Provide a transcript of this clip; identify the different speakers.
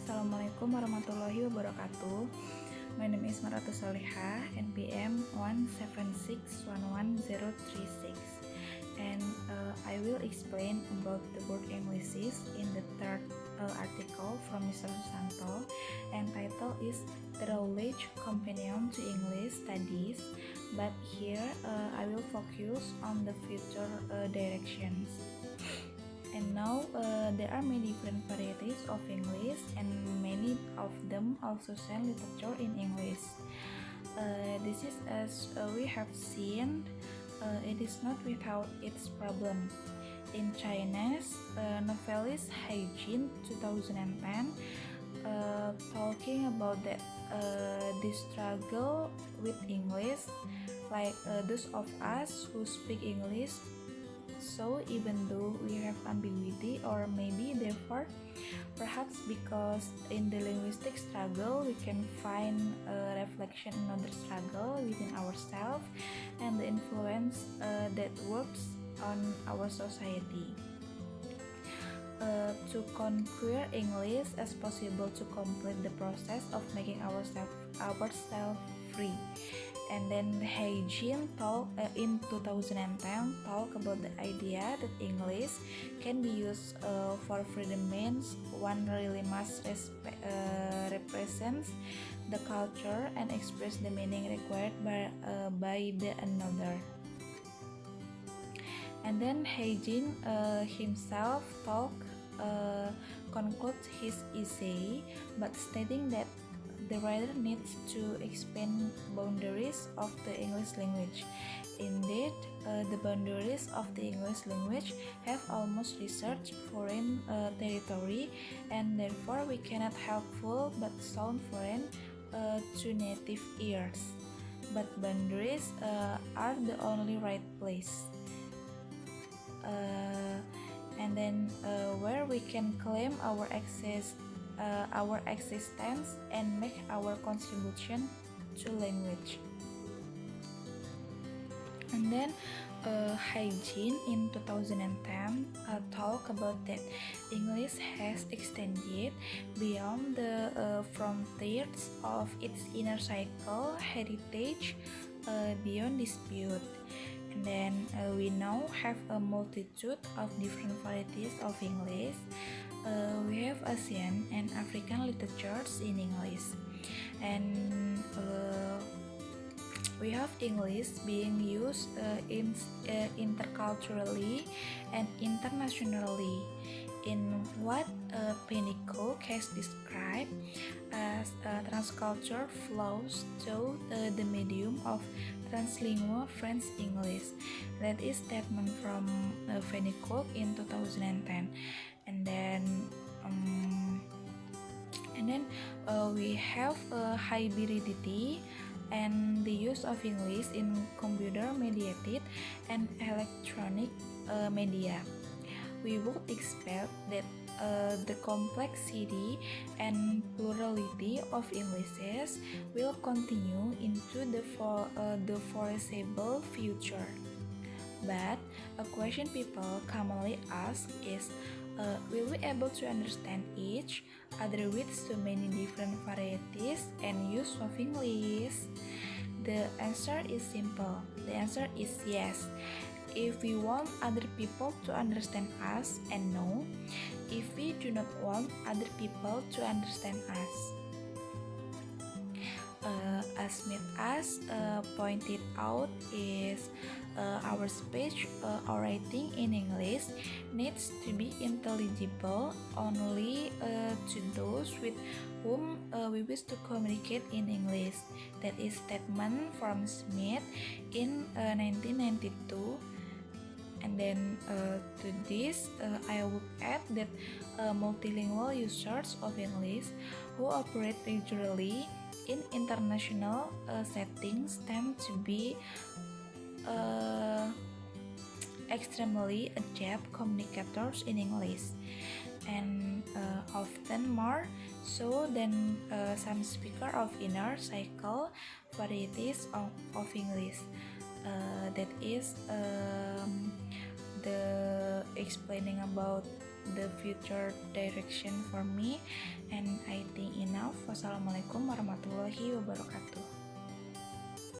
Speaker 1: Assalamualaikum warahmatullahi wabarakatuh. My name is Maratu Solihah, NPM 176111036, and I will explain about the word English in the third article from Mr. Susanto, and title is The Knowledge Companion to English Studies, but here I will focus on the future directions. And now there are many different varieties of English, and many of them also sell literature in English. This is as we have seen, it is not without its problem. In China's novelist Hai Jin 2010 talking about that the struggle with English, like those of us who speak English. So even though we have ambiguity, or maybe therefore perhaps because in the linguistic struggle we can find a reflection in another struggle within ourselves and the influence that works on our society. To conquer English as possible to complete the process of making ourselves free. And then Hai Jin talk in 2010 talk about the idea that English can be used for freedom means one really must represent the culture and express the meaning required by the another. And then Hai Jin himself concludes his essay but stating that the writer needs to expand boundaries of the English language. Indeed, the boundaries of the English language have almost reached foreign territory, and therefore we cannot helpful but sound foreign to native ears. But boundaries are the only right place. And then where we can claim our existence and make our contribution to language. And then Hai Jin in 2010 talk about that English has extended beyond the frontiers of its inner cycle heritage, beyond dispute. And then we now have a multitude of different varieties of English. We have Asian and African literatures in English, and we have English being used interculturally and internationally in what Pennycook has described as transculture flows through the medium of translingual French English. That is statement from Pennycook in 2010. And then we have hybridity and the use of English in computer mediated and electronic media. We would expect that the complexity and plurality of Englishes will continue into the foreseeable future. But a question people commonly ask is, will we able to understand each other with so many different varieties and use of English? The answer is simple. The answer is yes. If we want other people to understand us, and no, if we do not want other people to understand us. As Smith pointed out, is our speech or writing in English needs to be intelligible only to those with whom we wish to communicate in English. That is statement from Smith in 1992. And then to this, I would add that multilingual users of English who operate regularly in international settings tend to be extremely adept communicators in English, and often more so than some speaker of inner cycle varieties of English. That is the explaining about the future direction for me, and I Wassalamualaikum warahmatullahi wabarakatuh.